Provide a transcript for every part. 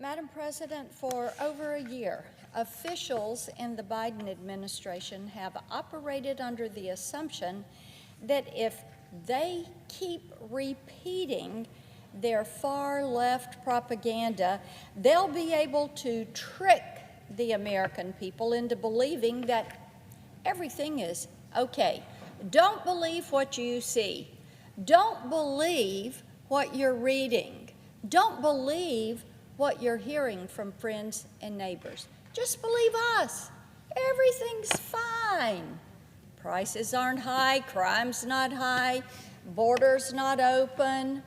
Madam President, for over a year, officials in the Biden administration have operated under the assumption that if they keep repeating their far-left propaganda, they'll be able to trick the American people into believing that everything is okay. Don't believe what you see. Don't believe what you're reading. Don't believe what you're hearing from friends and neighbors. Just believe us. Everything's fine. Prices aren't high, crime's not high, borders not open.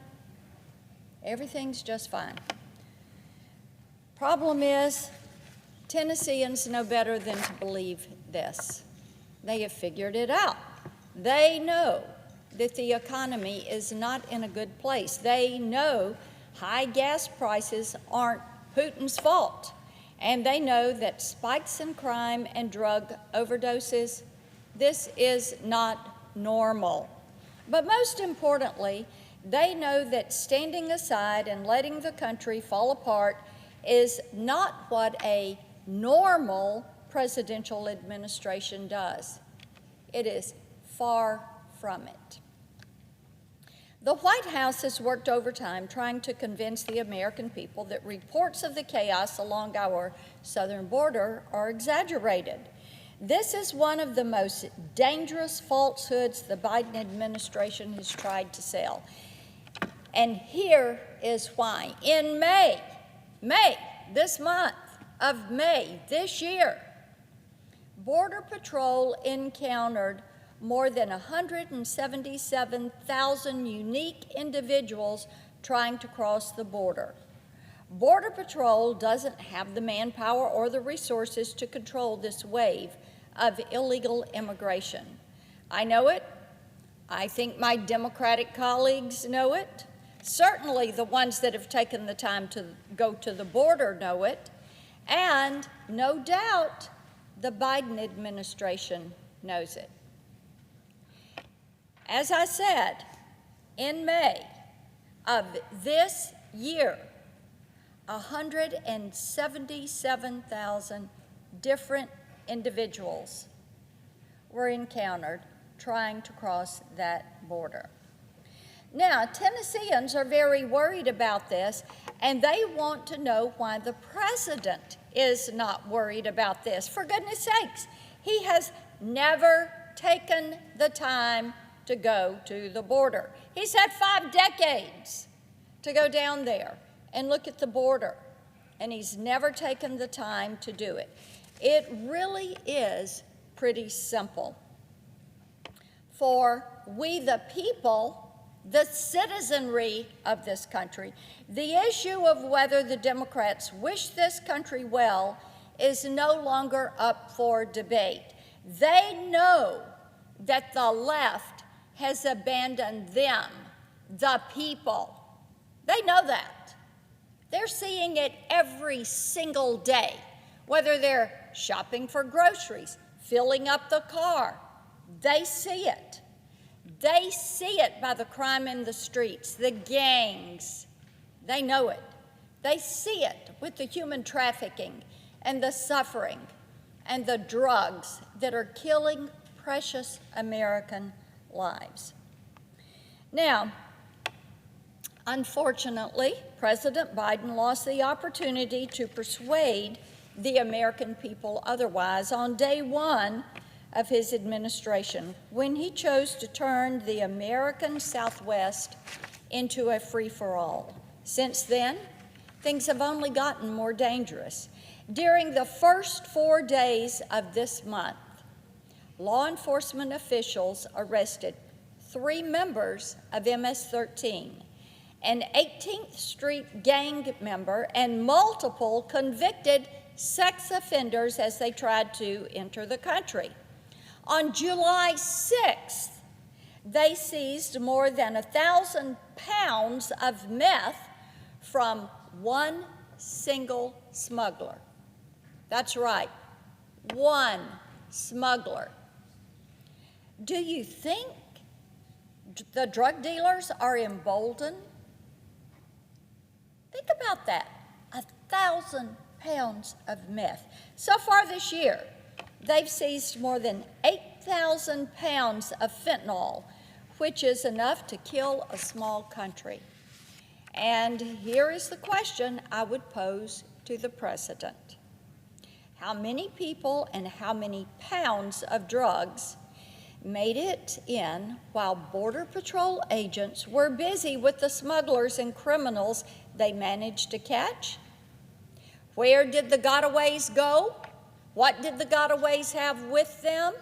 Everything's just fine. Problem is, Tennesseans know better than to believe this. They have figured it out. They know that the economy is not in a good place. They know high gas prices aren't Putin's fault. And they know that spikes in crime and drug overdoses, this is not normal. But most importantly, they know that standing aside and letting the country fall apart is not what a normal presidential administration does. It is far from it. The White House has worked overtime trying to convince the American people that reports of the chaos along our southern border are exaggerated. This is one of the most dangerous falsehoods the Biden administration has tried to sell. And here is why. In May, this month of May this year, Border Patrol encountered more than 177,000 unique individuals trying to cross the border. Border Patrol doesn't have the manpower or the resources to control this wave of illegal immigration. I know it. I think my Democratic colleagues know it. Certainly the ones that have taken the time to go to the border know it. And no doubt the Biden administration knows it. As I said, in May of this year, 177,000 different individuals were encountered trying to cross that border. Now, Tennesseans are very worried about this, and they want to know why the president is not worried about this. For goodness sakes, he has never taken the time to go to the border. He's had 5 decades to go down there and look at the border, and he's never taken the time to do it. It really is pretty simple. For we the people, the citizenry of this country, the issue of whether the Democrats wish this country well is no longer up for debate. They know that the left has abandoned them, the people. They know that. They're seeing it every single day, whether they're shopping for groceries, filling up the car. They see it. They see it by the crime in the streets, the gangs. They know it. They see it with the human trafficking and the suffering and the drugs that are killing precious American lives. Now, unfortunately, President Biden lost the opportunity to persuade the American people otherwise on day one of his administration, when he chose to turn the American Southwest into a free-for-all. Since then, things have only gotten more dangerous. During the first 4 days of this month, law enforcement officials arrested 3 members of MS-13, an 18th Street gang member, and multiple convicted sex offenders as they tried to enter the country. On July 6th, they seized more than 1,000 pounds of meth from one single smuggler. That's right, one smuggler. Do you think the drug dealers are emboldened? Think about that. 1,000 pounds of meth. So far this year, they've seized more than 8,000 pounds of fentanyl, which is enough to kill a small country. And here is the question I would pose to the president. How many people and how many pounds of drugs made it in while Border Patrol agents were busy with the smugglers and criminals they managed to catch? Where did the gotaways go? What did the gotaways have with them?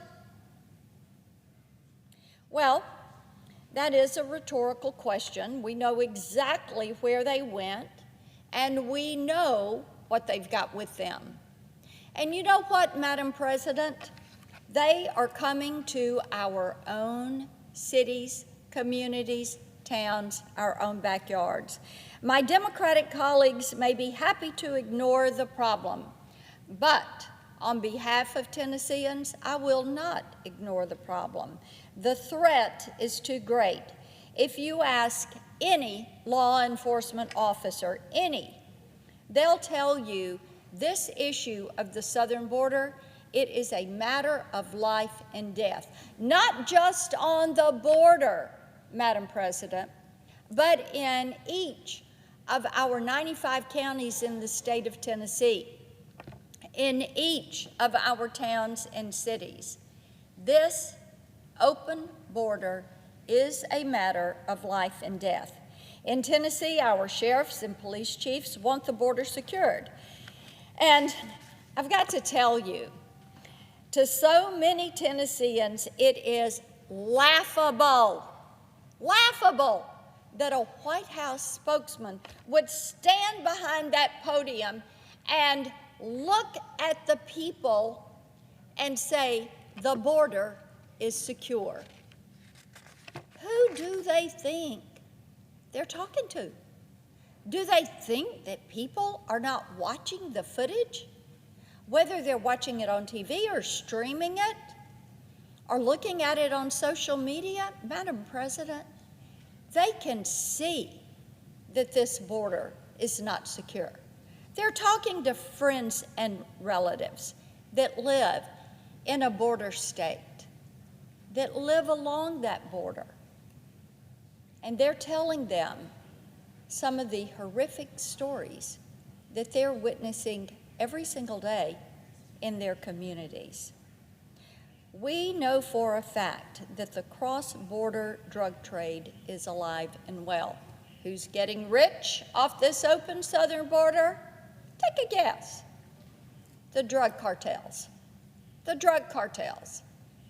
Well, that is a rhetorical question. We know exactly where they went, and we know what they've got with them. And you know what, Madam President? They are coming to our own cities, communities, towns, our own backyards. My Democratic colleagues may be happy to ignore the problem, but on behalf of Tennesseans, I will not ignore the problem. The threat is too great. If you ask any law enforcement officer, they'll tell you this issue of the southern border, it is a matter of life and death. Not just on the border, Madam President, but in each of our 95 counties in the state of Tennessee, in each of our towns and cities. This open border is a matter of life and death. In Tennessee, our sheriffs and police chiefs want the border secured. And I've got to tell you, to so many Tennesseans, it is laughable that a White House spokesman would stand behind that podium and look at the people and say, the border is secure. Who do they think they're talking to? Do they think that people are not watching the footage? Whether they're watching it on TV or streaming it or looking at it on social media, Madam President, they can see that this border is not secure. They're talking to friends and relatives that live in a border state, that live along that border. And they're telling them some of the horrific stories that they're witnessing every single day in their communities. We know for a fact that the cross-border drug trade is alive and well. Who's getting rich off this open southern border? Take a guess. The drug cartels. The drug cartels.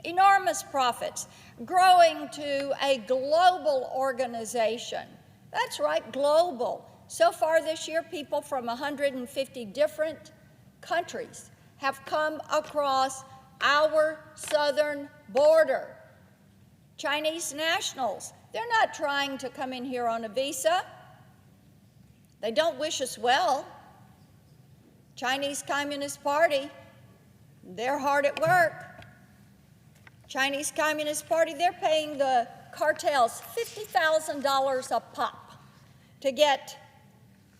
Enormous profits, growing to a global organization. That's right, global. So far this year, people from 150 different countries have come across our southern border. Chinese nationals, they're not trying to come in here on a visa. They don't wish us well. Chinese Communist Party, they're hard at work. Chinese Communist Party, they're paying the cartels $50,000 a pop to get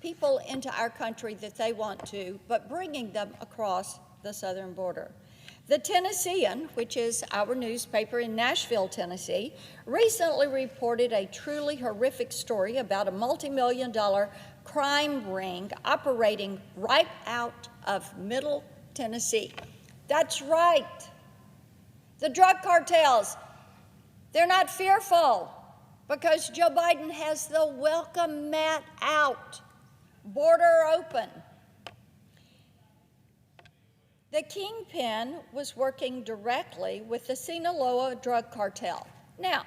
people into our country that they want to, but bringing them across the southern border. The Tennessean, which is our newspaper in Nashville, Tennessee, recently reported a truly horrific story about a multi-million-dollar crime ring operating right out of Middle Tennessee. That's right. The drug cartels, they're not fearful because Joe Biden has the welcome mat out, border open. The kingpin was working directly with the Sinaloa drug cartel. Now,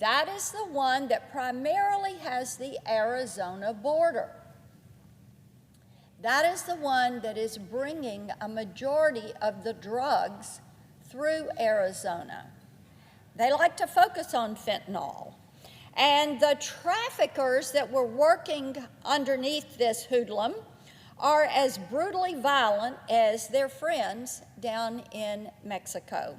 that is the one that primarily has the Arizona border. That is the one that is bringing a majority of the drugs through Arizona. They like to focus on fentanyl. And the traffickers that were working underneath this hoodlum are as brutally violent as their friends down in Mexico.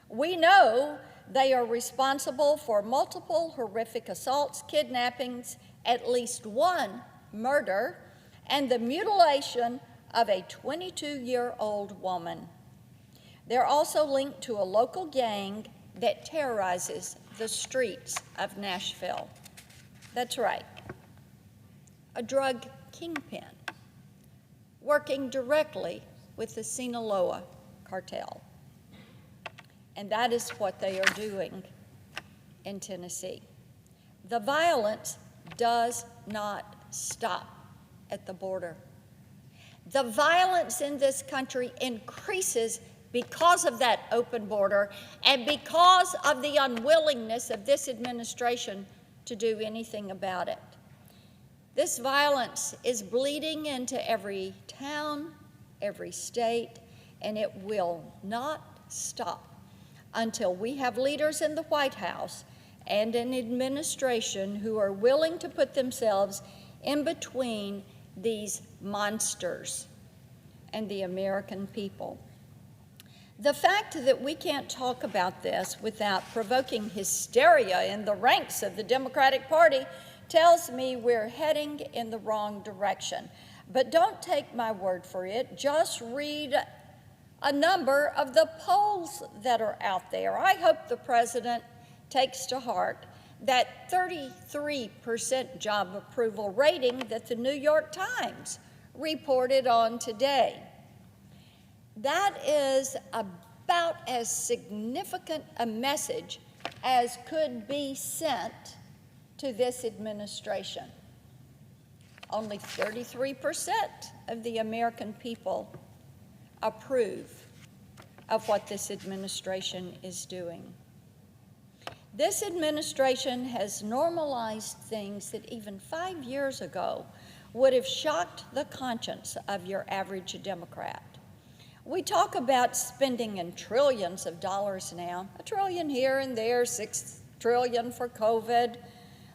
We know they are responsible for multiple horrific assaults, kidnappings, at least one murder, and the mutilation of a 22-year-old woman. They're also linked to a local gang that terrorizes the streets of Nashville. That's right, a drug kingpin working directly with the Sinaloa cartel. And that is what they are doing in Tennessee. The violence does not stop at the border. The violence in this country increases because of that open border and because of the unwillingness of this administration to do anything about it. This violence is bleeding into every town, every state, and it will not stop until we have leaders in the White House and an administration who are willing to put themselves in between these monsters and the American people. The fact that we can't talk about this without provoking hysteria in the ranks of the Democratic Party tells me we're heading in the wrong direction. But don't take my word for it. Just read a number of the polls that are out there. I hope the president takes to heart that 33% job approval rating that the New York Times reported on today. That is about as significant a message as could be sent to this administration. Only 33% of the American people approve of what this administration is doing. This administration has normalized things that even 5 years ago would have shocked the conscience of your average Democrat. We talk about spending in trillions of dollars now, $1 trillion here and there, $6 trillion for COVID.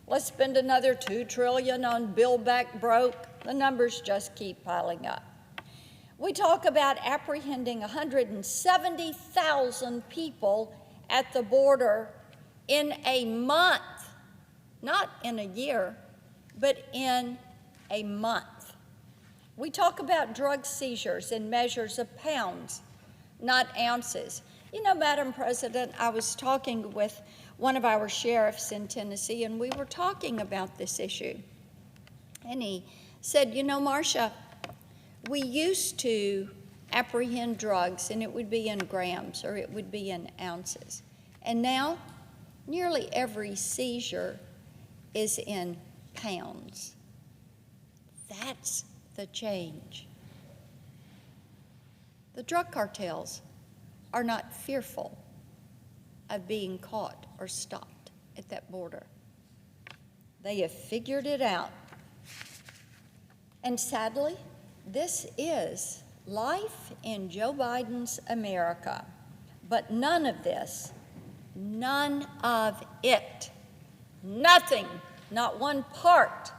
Let's spend another $2 trillion on Build Back Broke. The numbers just keep piling up. We talk about apprehending 170,000 people at the border in a month, not in a year, but in a month. We talk about drug seizures in measures of pounds, not ounces. You know, Madam President, I was talking with one of our sheriffs in Tennessee, and we were talking about this issue. And he said, you know, Marsha, we used to apprehend drugs, and it would be in grams or it would be in ounces. And now, nearly every seizure is in pounds. That's the change. The drug cartels are not fearful of being caught or stopped at that border. They have figured it out. And sadly, this is life in Joe Biden's America. But none of this, none of it, nothing, not one part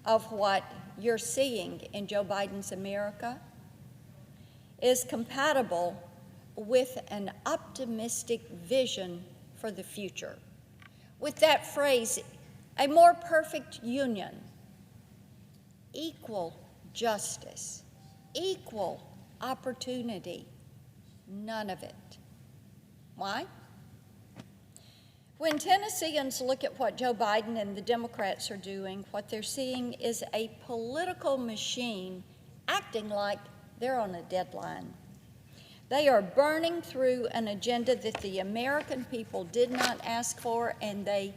of what you're seeing in Joe Biden's America is compatible with an optimistic vision for the future. With that phrase, a more perfect union, equal justice, equal opportunity, none of it. Why? When Tennesseans look at what Joe Biden and the Democrats are doing, what they're seeing is a political machine acting like they're on a deadline. They are burning through an agenda that the American people did not ask for, and they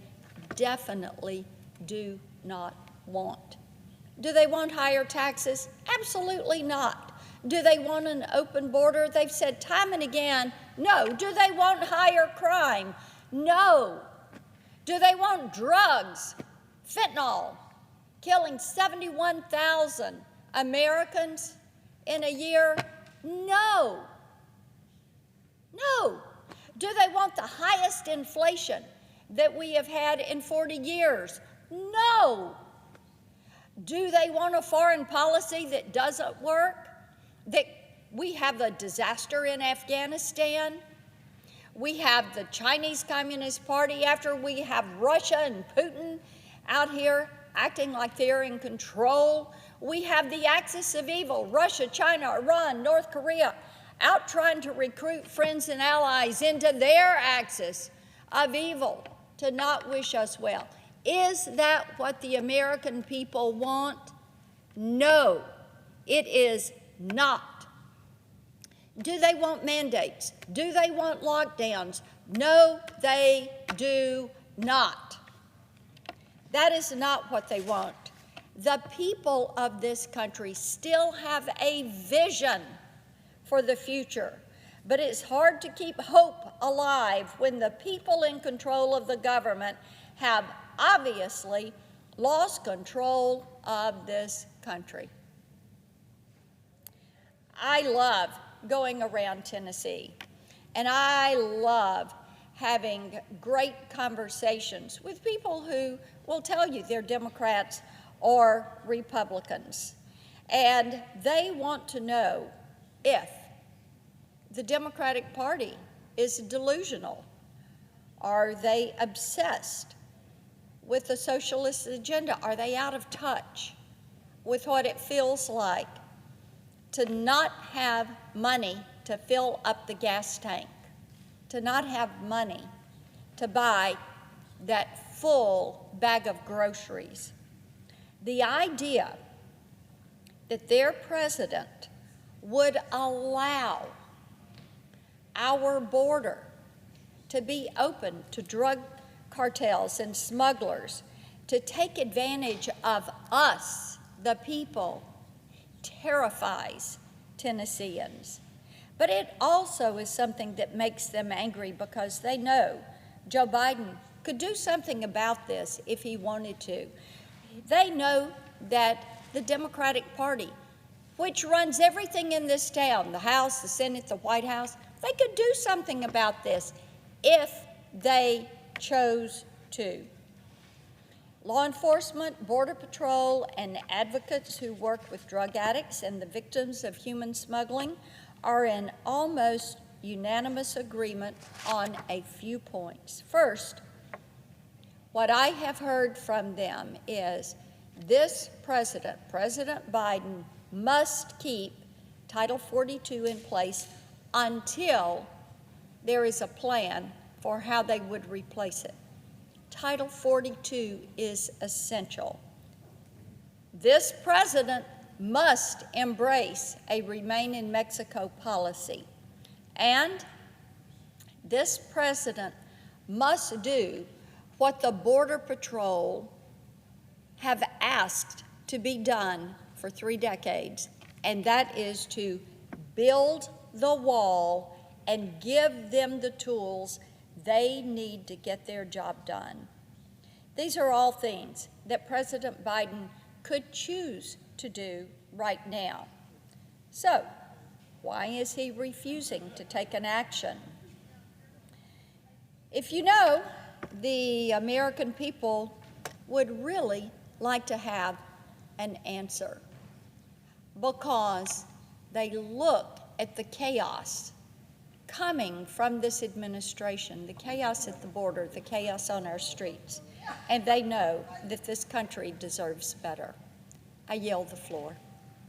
definitely do not want. Do they want higher taxes? Absolutely not. Do they want an open border? They've said time and again, no. Do they want higher crime? No. Do they want drugs, fentanyl, killing 71,000 Americans in a year? No. No. Do they want the highest inflation that we have had in 40 years? No. Do they want a foreign policy that doesn't work? That we have a disaster in Afghanistan? We have the Chinese Communist Party after, we have Russia and Putin out here. acting like they're in control. We have the axis of evil, Russia, China, Iran, North Korea, out trying to recruit friends and allies into their axis of evil to not wish us well. Is that what the American people want? No, it is not. Do they want mandates? Do they want lockdowns? No, they do not. That is not what they want. The people of this country still have a vision for the future, but it's hard to keep hope alive when the people in control of the government have obviously lost control of this country. I love going around Tennessee, and I love having great conversations with people who will tell you they're Democrats or Republicans, and they want to know if the Democratic Party is delusional. Are they obsessed with the socialist agenda? Are they out of touch with what it feels like to not have money to fill up the gas tank, to not have money to buy that full bag of groceries? The idea that their president would allow our border to be open to drug cartels and smugglers to take advantage of us, the people, terrifies Tennesseans. But it also is something that makes them angry because they know Joe Biden could do something about this if he wanted to. They know that the Democratic Party, which runs everything in this town, the House, the Senate, the White House, they could do something about this if they chose to. Law enforcement, Border Patrol, and advocates who work with drug addicts and the victims of human smuggling are in almost unanimous agreement on a few points. First, what I have heard from them is this president, President Biden, must keep Title 42 in place until there is a plan for how they would replace it. Title 42 is essential. This president must embrace a Remain in Mexico policy, and this president must do what the Border Patrol have asked to be done for 3 decades, and that is to build the wall and give them the tools they need to get their job done. These are all things that President Biden could choose to do right now. So, why is he refusing to take an action? If you know, the American people would really like to have an answer because they look at the chaos coming from this administration, the chaos at the border, the chaos on our streets, and they know that this country deserves better. I yield the floor.